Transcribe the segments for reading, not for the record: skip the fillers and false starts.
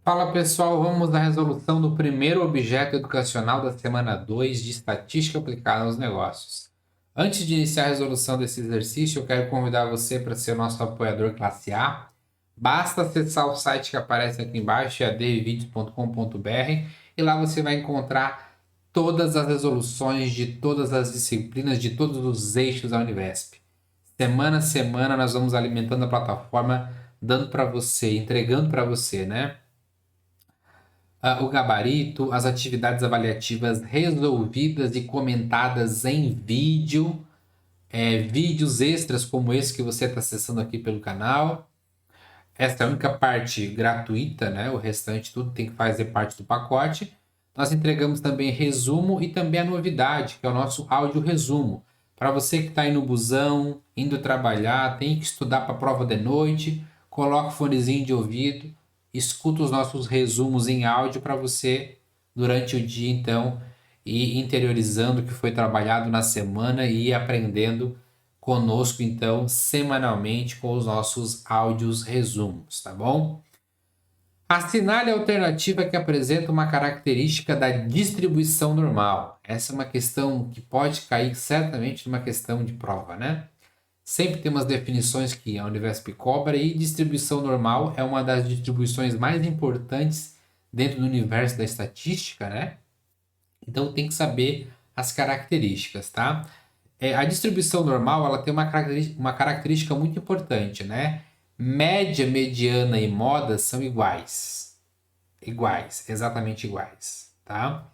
Fala pessoal, vamos à resolução do primeiro objeto educacional da semana 2 de Estatística Aplicada aos Negócios. Antes de iniciar a resolução desse exercício, eu quero convidar você para ser nosso apoiador classe A. Basta acessar o site que aparece aqui embaixo, advideos.com.br, e lá você vai encontrar todas as resoluções de todas as disciplinas, de todos os eixos da Univesp. Semana a semana nós vamos alimentando a plataforma, dando para você, entregando para você, né? O gabarito, as atividades avaliativas resolvidas e comentadas em vídeo, vídeos extras como esse que você está acessando aqui pelo canal. Esta é a única parte gratuita, né? O restante tudo tem que fazer parte do pacote. Nós entregamos também resumo e também a novidade, que é o nosso áudio resumo. Para você que está aí no busão, indo trabalhar, tem que estudar para a prova de noite, coloca o fonezinho de ouvido, escuta os nossos resumos em áudio para você, durante o dia, então, ir interiorizando o que foi trabalhado na semana e ir aprendendo conosco, então, semanalmente com os nossos áudios resumos, tá bom? Assinale a alternativa que apresenta uma característica da distribuição normal. Essa é uma questão que pode cair certamente numa questão de prova, né? Sempre tem umas definições que a Univesp cobra e distribuição normal é uma das distribuições mais importantes dentro do universo da estatística, né? Então tem que saber as características, tá? A distribuição normal ela tem uma característica muito importante, né? Média, mediana e moda são iguais. Iguais, exatamente iguais, tá?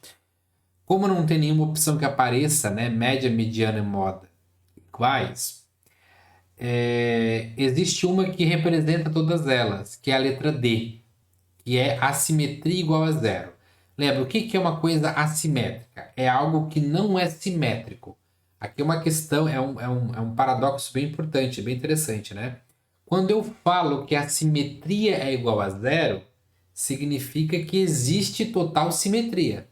Como não tem nenhuma opção que apareça, né? Média, mediana e moda iguais, existe uma que representa todas elas, que é a letra D, que é assimetria igual a zero. Lembra, o que é uma coisa assimétrica? É algo que não é simétrico. Aqui é uma questão, é um paradoxo bem importante, bem interessante, né? Quando eu falo que a simetria é igual a zero, significa que existe total simetria.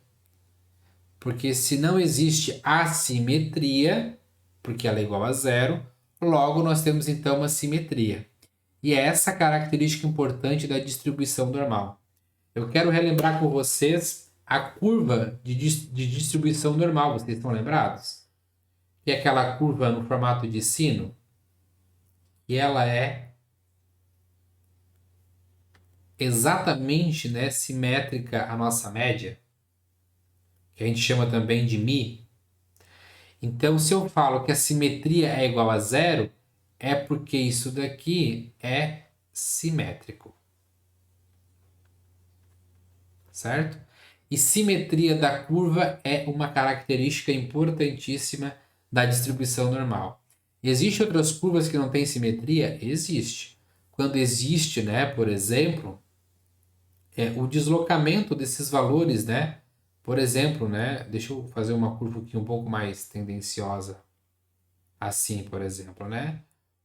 Porque se não existe assimetria, porque ela é igual a zero, logo nós temos então uma simetria. E é essa característica importante da distribuição normal. Eu quero relembrar com vocês a curva de distribuição normal, vocês estão lembrados? Que é aquela curva no formato de sino, e ela é exatamente, né, simétrica à nossa média, que a gente chama também de μ. Então, se eu falo que a simetria é igual a zero, é porque isso daqui é simétrico. Certo? E simetria da curva é uma característica importantíssima da distribuição normal. Existem outras curvas que não têm simetria? Existe. Quando existe, né, por exemplo, o deslocamento desses valores, né? Por exemplo, né, deixa eu fazer uma curva aqui um pouco mais tendenciosa. Assim, por exemplo, né?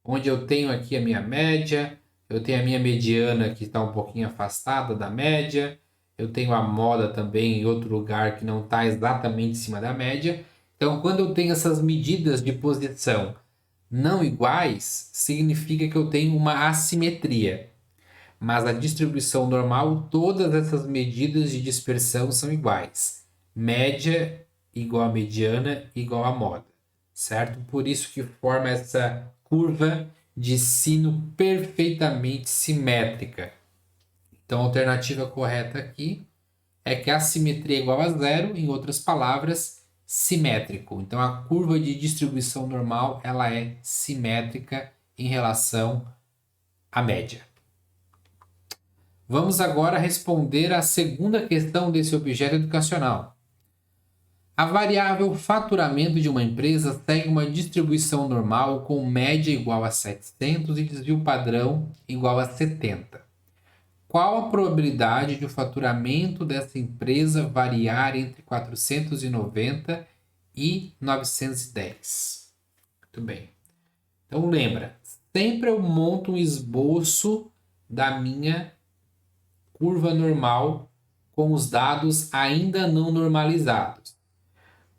Onde eu tenho aqui a minha média, eu tenho a minha mediana que está um pouquinho afastada da média, eu tenho a moda também em outro lugar que não está exatamente em cima da média. Então, quando eu tenho essas medidas de posição não iguais, significa que eu tenho uma assimetria. Mas a distribuição normal, todas essas medidas de dispersão são iguais. Média igual a mediana igual a moda, certo? Por isso que forma essa curva de sino perfeitamente simétrica. Então, a alternativa correta aqui é que a simetria é igual a zero, em outras palavras, simétrico. Então, a curva de distribuição normal ela é simétrica em relação à média. Vamos agora responder à segunda questão desse objeto educacional. A variável faturamento de uma empresa segue uma distribuição normal com média igual a 700 e desvio padrão igual a 70. Qual a probabilidade de o faturamento dessa empresa variar entre 490 e 910? Muito bem. Então lembra, sempre eu monto um esboço da minha curva normal com os dados ainda não normalizados.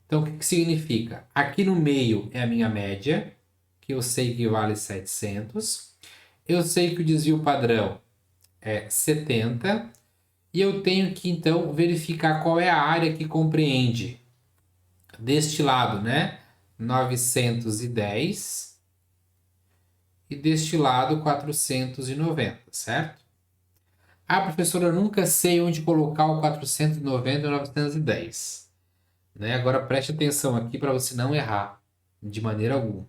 Então, o que significa? Aqui no meio é a minha média, que eu sei que vale 700. Eu sei que o desvio padrão é 70. E eu tenho que, então, verificar qual é a área que compreende deste lado, né? 910 e deste lado 490, certo? Ah, professora, eu nunca sei onde colocar o 490 e o 910. Né? Agora preste atenção aqui para você não errar de maneira alguma.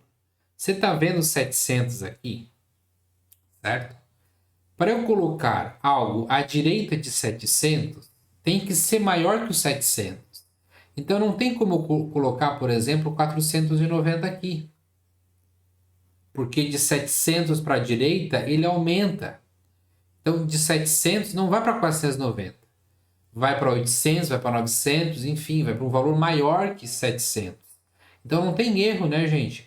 Você está vendo 700 aqui, certo? Para eu colocar algo à direita de 700, tem que ser maior que o 700. Então não tem como eu colocar, por exemplo, 490 aqui. Porque de 700 para a direita, ele aumenta. Então de 700 não vai para 490. Vai para 800, vai para 900, enfim, vai para um valor maior que 700. Então não tem erro, né, gente?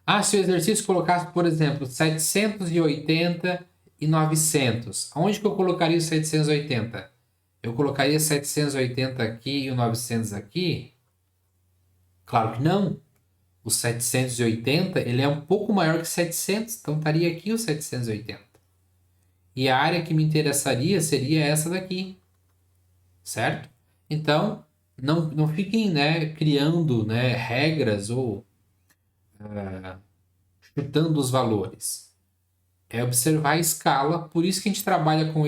Ah, se o exercício colocasse, por exemplo, 780 e 900, aonde que eu colocaria o 780? Eu colocaria 780 aqui e o 900 aqui? Claro que não. O 780, ele é um pouco maior que 700, então estaria aqui o 780. E a área que me interessaria seria essa daqui, certo? Então, não fiquem, né, criando, né, regras ou chutando os valores. É observar a escala, por isso que a gente trabalha com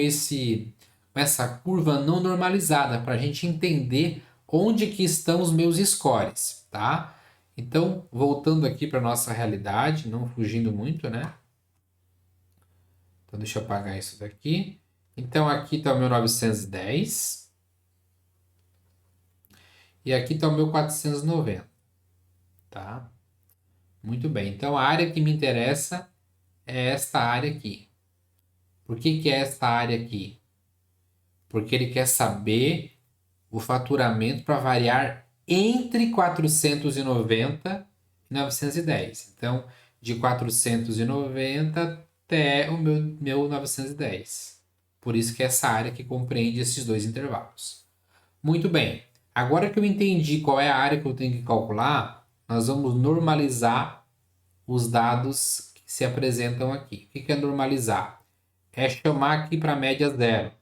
essa curva não normalizada, para a gente entender onde que estão os meus scores, tá? Então, voltando aqui para nossa realidade, não fugindo muito, né? Então, deixa eu apagar isso daqui. Então, aqui está o meu 910. E aqui está o meu 490. Tá? Muito bem. Então, a área que me interessa é esta área aqui. Por que é esta área aqui? Porque ele quer saber o faturamento para variar entre 490 e 910. Então, de 490 até o meu 910. Por isso que é essa área que compreende esses dois intervalos. Muito bem. Agora que eu entendi qual é a área que eu tenho que calcular, nós vamos normalizar os dados que se apresentam aqui. O que é normalizar? É chamar aqui para a média zero.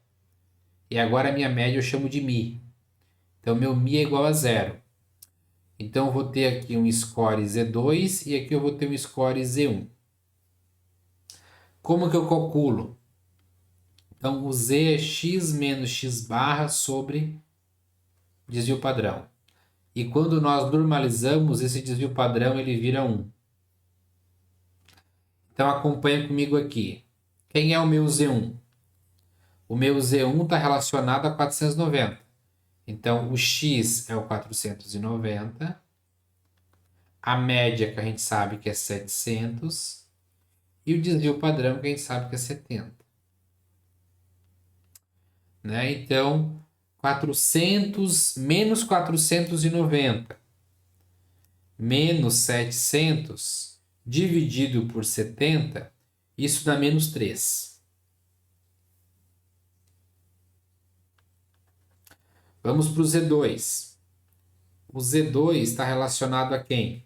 E agora a minha média eu chamo de Mi. Então, meu Mi é igual a zero. Então, eu vou ter aqui um score Z2 e aqui eu vou ter um score Z1. Como que eu calculo? Então, o Z é x menos x barra sobre desvio padrão. E quando nós normalizamos, esse desvio padrão ele vira 1. Então, acompanha comigo aqui. Quem é o meu Z1? O meu Z1 está relacionado a 490. Então, o x é o 490. A média que a gente sabe que é 700. E o desvio padrão que a gente sabe que é 70. Né? Então, 400 menos 490 menos 700 dividido por 70, isso dá menos 3. Vamos para o Z2. O Z2 está relacionado a quem?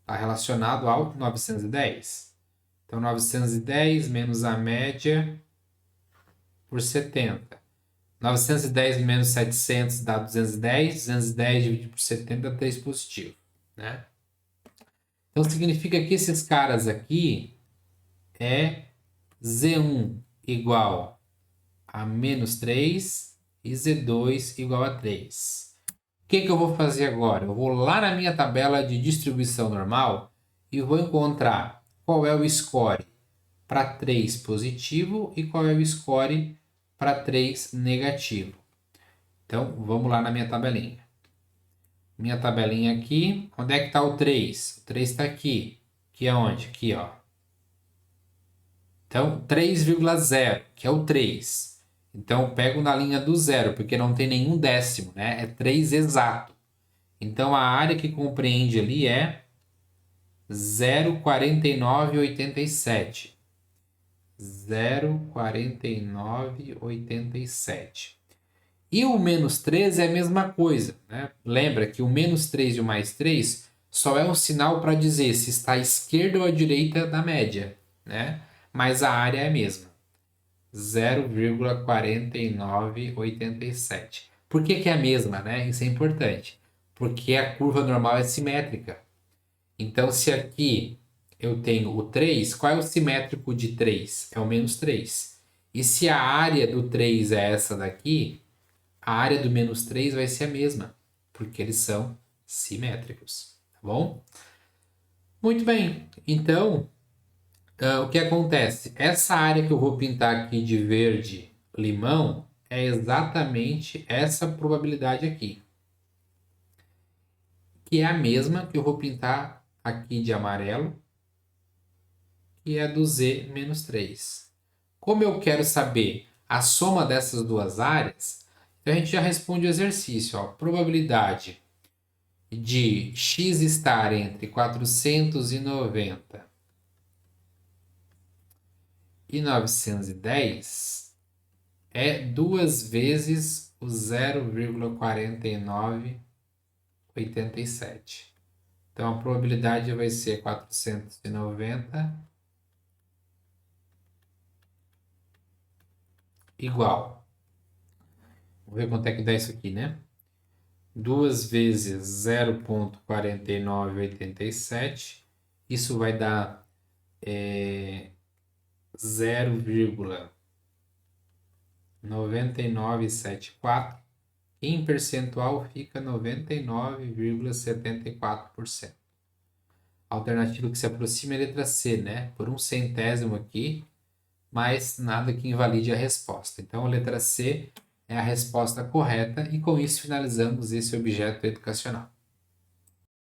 Está relacionado ao 910. Então, 910 menos a média por 70. 910 menos 700 dá 210. 210 dividido por 70 dá 3 positivo. Né? Então, significa que esses caras aqui é Z1 igual a menos 3 e Z2 igual a 3. O que eu vou fazer agora? Eu vou lá na minha tabela de distribuição normal e vou encontrar qual é o score para 3 positivo e qual é o score para 3 negativo. Então, vamos lá na minha tabelinha. Minha tabelinha aqui. Onde é que está o 3? O 3 está aqui. Aqui é onde? Aqui, ó. Então, 3,0, que é o 3. Então, eu pego na linha do zero, porque não tem nenhum décimo, né? É 3 exato. Então, a área que compreende ali é 0,4987. 0,4987. E o menos 3 é a mesma coisa, né? Lembra que o menos 3 e o mais 3 só é um sinal para dizer se está à esquerda ou à direita da média, né? Mas a área é a mesma. 0,4987. Por que que é a mesma, né? Isso é importante. Porque a curva normal é simétrica. Então, se aqui eu tenho o 3, qual é o simétrico de 3? É o menos 3. E se a área do 3 é essa daqui, a área do menos 3 vai ser a mesma, porque eles são simétricos, tá bom? Muito bem, então, o que acontece? Essa área que eu vou pintar aqui de verde limão é exatamente essa probabilidade aqui, que é a mesma que eu vou pintar aqui de amarelo, que é do Z menos 3. Como eu quero saber a soma dessas duas áreas, então a gente já responde o exercício. Ó, probabilidade de x estar entre 490 e 910 é 2 vezes o 0,4987. Então a probabilidade vai ser 490 igual. Vamos ver quanto é que dá isso aqui, né? 2 vezes 0,4987. Isso vai dar 0,9974. Em percentual fica 99,74%. A alternativa que se aproxima é a letra C, né? Por um centésimo aqui, mas nada que invalide a resposta. Então, a letra C é a resposta correta e com isso finalizamos esse objeto educacional.